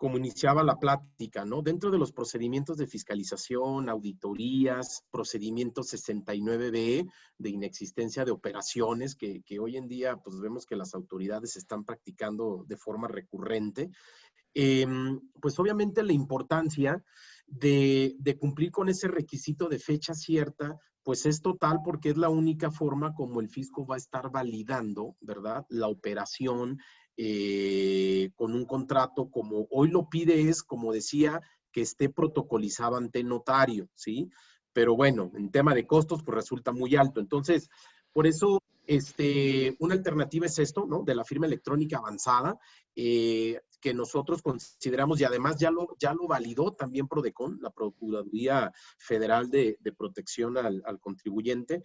como iniciaba la plática, ¿no? Dentro de los procedimientos de fiscalización, auditorías, procedimiento 69B de inexistencia de operaciones, que hoy en día pues vemos que las autoridades están practicando de forma recurrente, pues obviamente la importancia de cumplir con ese requisito de fecha cierta, pues es total porque es la única forma como el fisco va a estar validando, ¿verdad? La operación con un contrato como hoy lo pide es, como decía, que esté protocolizado ante notario, ¿sí? Pero bueno, en tema de costos, pues resulta muy alto. Entonces, por eso, una alternativa es esto, ¿no? De la firma electrónica avanzada, que nosotros consideramos, y además ya lo validó también PRODECON, la Procuraduría Federal de Protección al Contribuyente.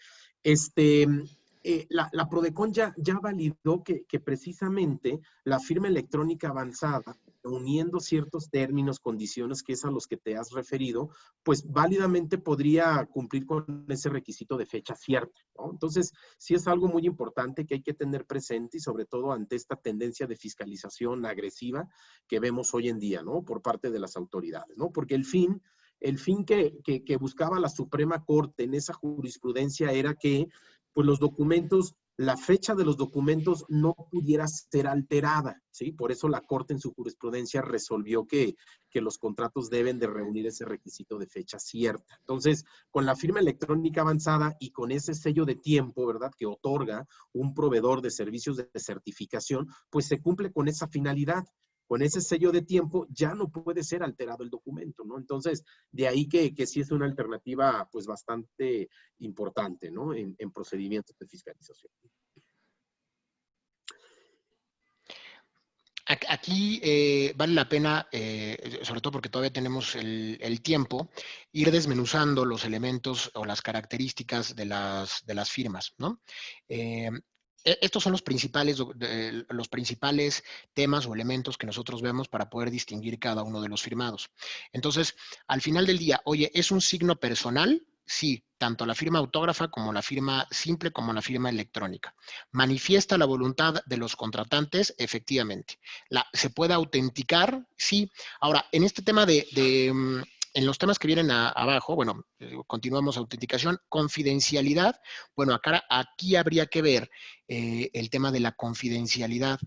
La PRODECON ya validó que precisamente la firma electrónica avanzada, uniendo ciertos términos, condiciones, que es a los que te has referido, pues válidamente podría cumplir con ese requisito de fecha cierta, ¿no? Entonces, sí es algo muy importante que hay que tener presente y sobre todo ante esta tendencia de fiscalización agresiva que vemos hoy en día, ¿no? Por parte de las autoridades, ¿no? Porque el fin que buscaba la Suprema Corte en esa jurisprudencia era que pues los documentos, la fecha de los documentos no pudiera ser alterada, ¿sí? Por eso la Corte en su jurisprudencia resolvió que los contratos deben de reunir ese requisito de fecha cierta. Entonces, con la firma electrónica avanzada y con ese sello de tiempo, ¿verdad?, que otorga un proveedor de servicios de certificación, pues se cumple con esa finalidad. Con ese sello de tiempo ya no puede ser alterado el documento, ¿no? Entonces, de ahí que sí es una alternativa pues bastante importante, ¿no? En procedimientos de fiscalización. Aquí vale la pena, sobre todo porque todavía tenemos el tiempo, ir desmenuzando los elementos o las características de las firmas, ¿no? Estos son los principales temas o elementos que nosotros vemos para poder distinguir cada uno de los firmados. Entonces, al final del día, oye, ¿es un signo personal? Sí, tanto la firma autógrafa como la firma simple como la firma electrónica. ¿Manifiesta la voluntad de los contratantes? Efectivamente. ¿Se puede autenticar? Sí. Ahora, en este tema en los temas que vienen abajo, bueno, continuamos autenticación, confidencialidad, bueno, aquí habría que ver el tema de la confidencialidad.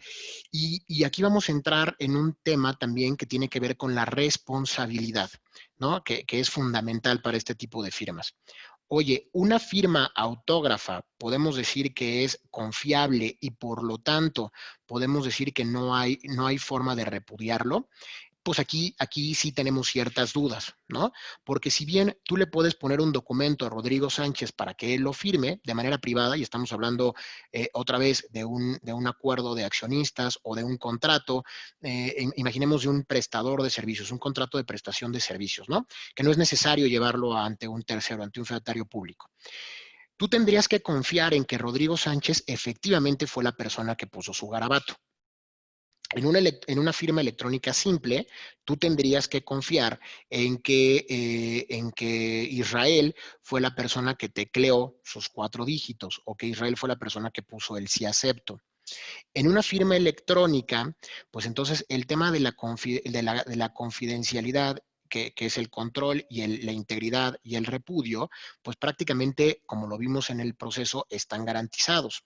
Y aquí vamos a entrar en un tema también que tiene que ver con la responsabilidad, ¿no? Que es fundamental para este tipo de firmas. Oye, una firma autógrafa podemos decir que es confiable y por lo tanto podemos decir que no hay forma de repudiarlo. Pues aquí sí tenemos ciertas dudas, ¿no? Porque si bien tú le puedes poner un documento a Rodrigo Sánchez para que él lo firme de manera privada, y estamos hablando otra vez de un acuerdo de accionistas o de un contrato, imaginemos de un prestador de servicios, un contrato de prestación de servicios, ¿no? Que no es necesario llevarlo ante un tercero, ante un fedatario público. Tú tendrías que confiar en que Rodrigo Sánchez efectivamente fue la persona que puso su garabato. En una firma electrónica simple, tú tendrías que confiar en que Israel fue la persona que tecleó sus 4 dígitos o que Israel fue la persona que puso el sí acepto. En una firma electrónica, pues entonces el tema de la confidencialidad, que es el control y la integridad y el repudio, pues prácticamente, como lo vimos en el proceso, están garantizados.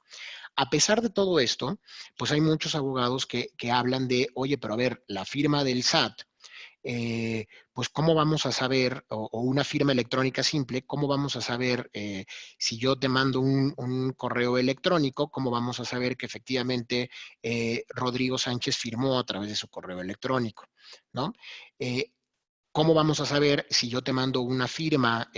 A pesar de todo esto, pues hay muchos abogados que hablan de, oye, pero a ver, la firma del SAT, pues cómo vamos a saber, o una firma electrónica simple, cómo vamos a saber si yo te mando un correo electrónico, cómo vamos a saber que efectivamente Rodrigo Sánchez firmó a través de su correo electrónico, ¿no? ¿Cómo vamos a saber si yo te mando una firma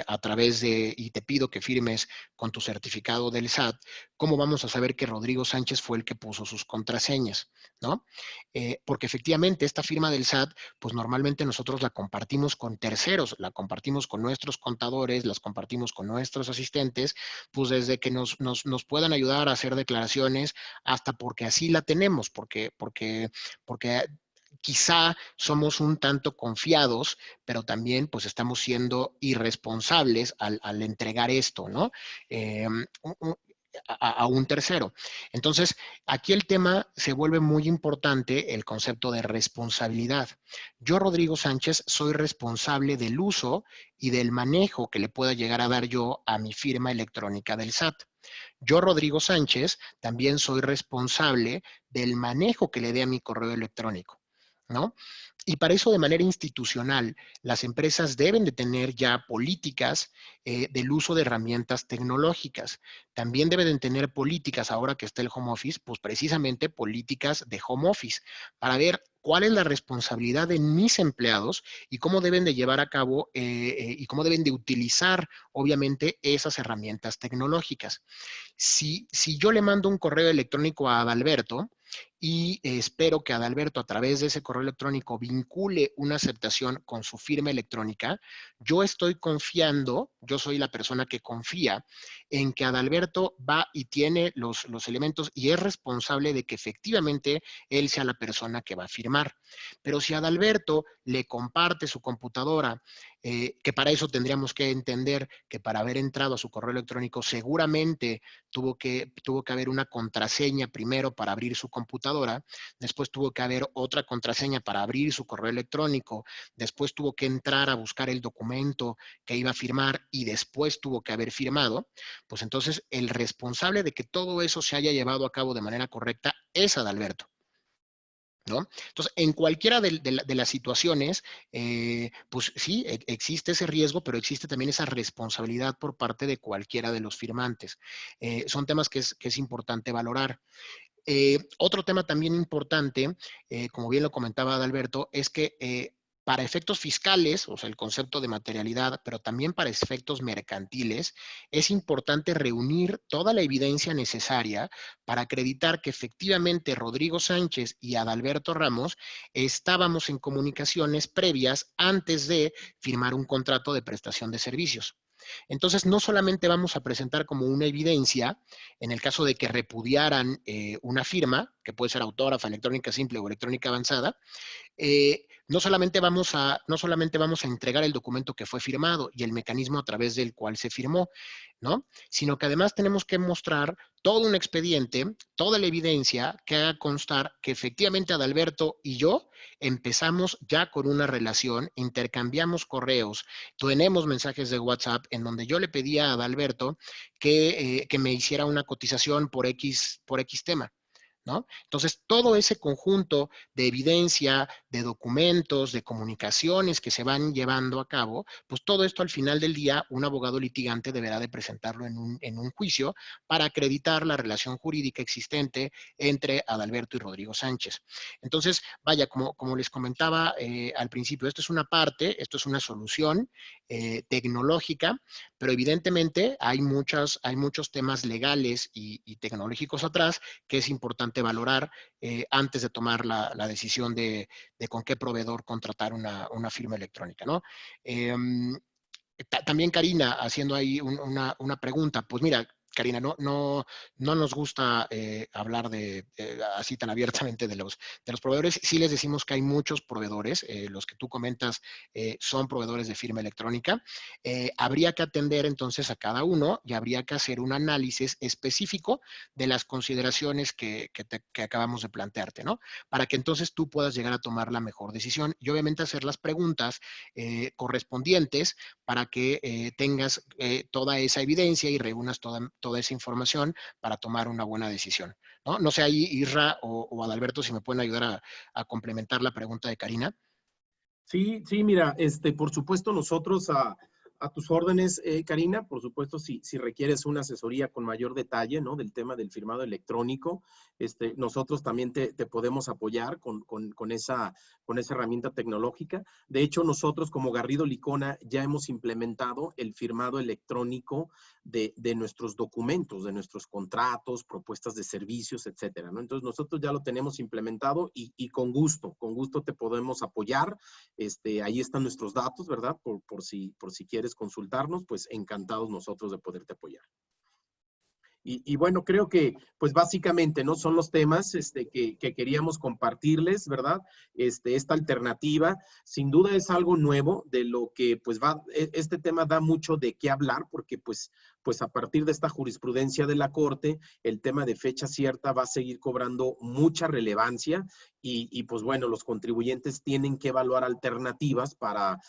a través y te pido que firmes con tu certificado del SAT? ¿Cómo vamos a saber que Rodrigo Sánchez fue el que puso sus contraseñas? ¿No? Porque efectivamente esta firma del SAT, pues normalmente nosotros la compartimos con terceros, la compartimos con nuestros contadores, las compartimos con nuestros asistentes, pues desde que nos puedan ayudar a hacer declaraciones hasta porque así la tenemos, porque quizá somos un tanto confiados, pero también pues estamos siendo irresponsables al entregar esto, ¿no? a un tercero. Entonces, aquí el tema se vuelve muy importante, el concepto de responsabilidad. Yo, Rodrigo Sánchez, soy responsable del uso y del manejo que le pueda llegar a dar yo a mi firma electrónica del SAT. Yo, Rodrigo Sánchez, también soy responsable del manejo que le dé a mi correo electrónico, ¿no? Y para eso, de manera institucional, las empresas deben de tener ya políticas del uso de herramientas tecnológicas. También deben de tener políticas, ahora que está el home office, pues precisamente políticas de home office, para ver cuál es la responsabilidad de mis empleados y cómo deben de llevar a cabo y cómo deben de utilizar, obviamente, esas herramientas tecnológicas. Si yo le mando un correo electrónico a Adalberto y espero que Adalberto a través de ese correo electrónico vincule una aceptación con su firma electrónica, yo estoy confiando, yo soy la persona que confía en que Adalberto va y tiene los elementos y es responsable de que efectivamente él sea la persona que va a firmar. Pero si Adalberto le comparte su computadora, que para eso tendríamos que entender que para haber entrado a su correo electrónico seguramente tuvo que haber una contraseña primero para abrir su computadora, después tuvo que haber otra contraseña para abrir su correo electrónico, después tuvo que entrar a buscar el documento que iba a firmar y después tuvo que haber firmado, pues entonces el responsable de que todo eso se haya llevado a cabo de manera correcta es Adalberto, ¿no? Entonces, en cualquiera de las situaciones, pues sí, existe ese riesgo, pero existe también esa responsabilidad por parte de cualquiera de los firmantes. Son temas que es importante valorar. Otro tema también importante, como bien lo comentaba Adalberto, es que para efectos fiscales, o sea, el concepto de materialidad, pero también para efectos mercantiles, es importante reunir toda la evidencia necesaria para acreditar que efectivamente Rodrigo Sánchez y Adalberto Ramos estábamos en comunicaciones previas antes de firmar un contrato de prestación de servicios. Entonces, no solamente vamos a presentar como una evidencia, en el caso de que repudiaran una firma, que puede ser autógrafa, electrónica simple o electrónica avanzada, no solamente vamos a entregar el documento que fue firmado y el mecanismo a través del cual se firmó, ¿no? Sino que además tenemos que mostrar todo un expediente, toda la evidencia que haga constar que efectivamente Adalberto y yo empezamos ya con una relación, intercambiamos correos, tenemos mensajes de WhatsApp en donde yo le pedía a Adalberto que me hiciera una cotización por X tema, ¿no? Entonces, todo ese conjunto de evidencia, de documentos, de comunicaciones que se van llevando a cabo, pues todo esto al final del día, un abogado litigante deberá de presentarlo en un juicio para acreditar la relación jurídica existente entre Adalberto y Rodrigo Sánchez. Entonces, vaya, como les comentaba al principio, esto es una parte, esto es una solución tecnológica, pero evidentemente hay muchos temas legales y tecnológicos atrás que es importante valorar antes de tomar la decisión de con qué proveedor contratar una firma electrónica, ¿no? También Karina, haciendo ahí una pregunta, pues mira, Karina, no nos gusta hablar así tan abiertamente de los proveedores. Sí les decimos que hay muchos proveedores, los que tú comentas son proveedores de firma electrónica. Habría que atender entonces a cada uno y habría que hacer un análisis específico de las consideraciones que acabamos de plantearte, ¿no? Para que entonces tú puedas llegar a tomar la mejor decisión y obviamente hacer las preguntas correspondientes para que tengas toda esa evidencia y reúnas toda esa información para tomar una buena decisión, ¿no? No sé ahí, Isra o Adalberto, si me pueden ayudar a complementar la pregunta de Karina. Sí, mira, por supuesto nosotros a tus órdenes, Karina, por supuesto, si requieres una asesoría con mayor detalle, ¿no? Del tema del firmado electrónico, nosotros también te podemos apoyar con esa herramienta tecnológica. De hecho, nosotros como Garrido Licona ya hemos implementado el firmado electrónico de nuestros documentos, de nuestros contratos, propuestas de servicios, etcétera, ¿no? Entonces, nosotros ya lo tenemos implementado y con gusto te podemos apoyar. Ahí están nuestros datos, ¿verdad? Por si quieres consultarnos, pues encantados nosotros de poderte apoyar. Y bueno, creo que pues básicamente, ¿no? Son los temas que queríamos compartirles, ¿verdad? Esta alternativa, sin duda es algo nuevo de lo que pues este tema da mucho de qué hablar porque pues pues a partir de esta jurisprudencia de la Corte, el tema de fecha cierta va a seguir cobrando mucha relevancia y pues bueno, los contribuyentes tienen que evaluar alternativas para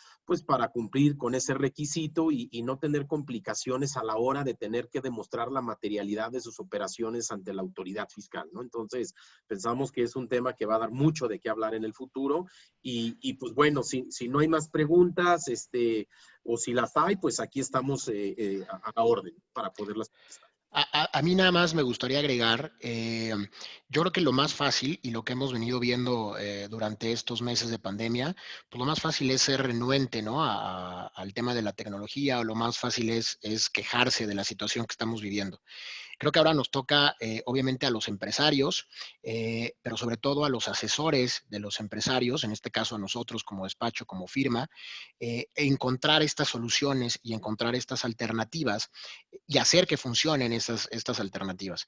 cumplir con ese requisito y no tener complicaciones a la hora de tener que demostrar la materialidad de sus operaciones ante la autoridad fiscal, ¿no? Entonces, pensamos que es un tema que va a dar mucho de qué hablar en el futuro y pues bueno, si no hay más preguntas, o si las hay, pues aquí estamos a la orden para poderlas contestar. A mí nada más me gustaría agregar, yo creo que lo más fácil y lo que hemos venido viendo durante estos meses de pandemia, pues lo más fácil es ser renuente, ¿no? Al tema de la tecnología, o lo más fácil es quejarse de la situación que estamos viviendo. Creo que ahora nos toca, obviamente, a los empresarios, pero sobre todo a los asesores de los empresarios, en este caso a nosotros como despacho, como firma, encontrar estas soluciones y encontrar estas alternativas y hacer que funcionen estas alternativas.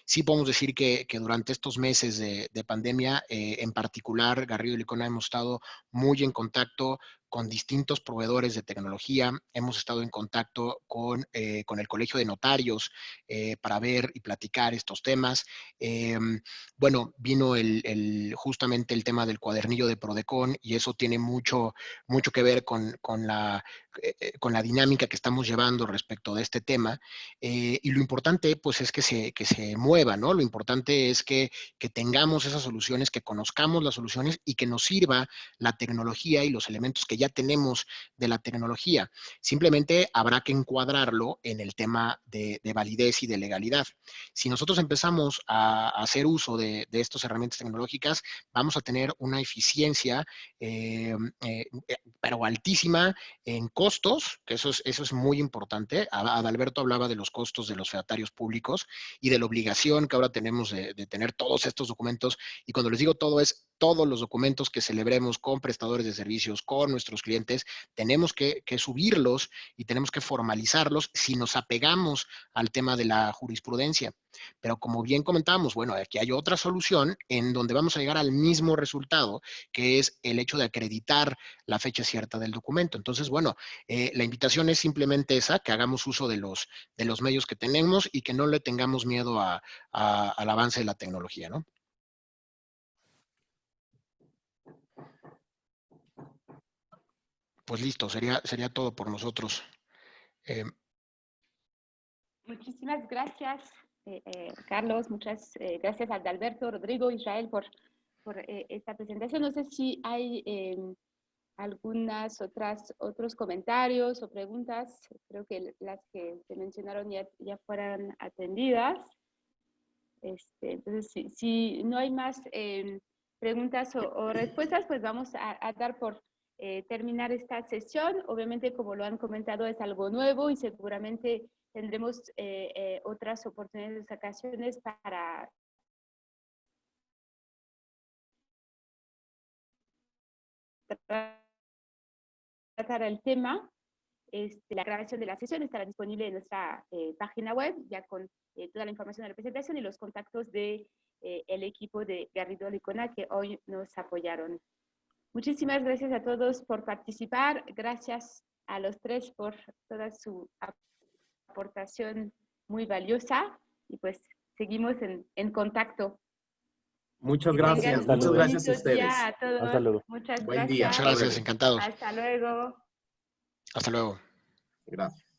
Sí podemos decir que durante estos meses de pandemia, en particular, Garrido y Licona hemos estado muy en contacto con distintos proveedores de tecnología, hemos estado en contacto con el Colegio de Notarios para ver y platicar estos temas. Bueno, vino justamente el tema del cuadernillo de Prodecon y eso tiene mucho que ver con la dinámica que estamos llevando respecto de este tema. Y lo importante, pues, es que se mueva, ¿no? Lo importante es que tengamos esas soluciones, que conozcamos las soluciones y que nos sirva la tecnología y los elementos que ya tenemos de la tecnología. Simplemente habrá que encuadrarlo en el tema de validez y de legalidad. Si nosotros empezamos a hacer uso de estas herramientas tecnológicas, vamos a tener una eficiencia, pero altísima en costos, que eso es muy importante. Adalberto hablaba de los costos de los fedatarios públicos y de la obligación que ahora tenemos de tener todos estos documentos. Y cuando les digo todo, es todos los documentos que celebremos con prestadores de servicios, con nuestros clientes, tenemos que subirlos y tenemos que formalizarlos si nos apegamos al tema de la jurisprudencia. Pero como bien comentábamos, bueno, aquí hay otra solución en donde vamos a llegar al mismo resultado, que es el hecho de acreditar la fecha cierta del documento. Entonces, bueno, la invitación es simplemente esa, que hagamos uso de los medios que tenemos y que no le tengamos miedo al avance de la tecnología, ¿no? Pues listo, sería todo por nosotros. Muchísimas gracias, Carlos. Muchas gracias a Adalberto, Rodrigo, Israel por esta presentación. No sé si hay otros comentarios o preguntas. Creo que las que se mencionaron ya fueron atendidas. Entonces, si no hay más preguntas o respuestas, pues vamos a dar por terminar esta sesión. Obviamente, como lo han comentado, es algo nuevo y seguramente tendremos otras oportunidades, ocasiones para tratar el tema. La grabación de la sesión estará disponible en nuestra página web, ya con toda la información de la presentación y los contactos del equipo de Garrido Licona que hoy nos apoyaron. Muchísimas gracias a todos por participar. Gracias a los tres por toda su aportación muy valiosa y pues seguimos en contacto. Muchas gracias. Muchas gracias a ustedes. A todos. Hasta luego. Muchas Buen gracias. día. Muchas gracias, encantados. Hasta luego. Hasta luego. Gracias.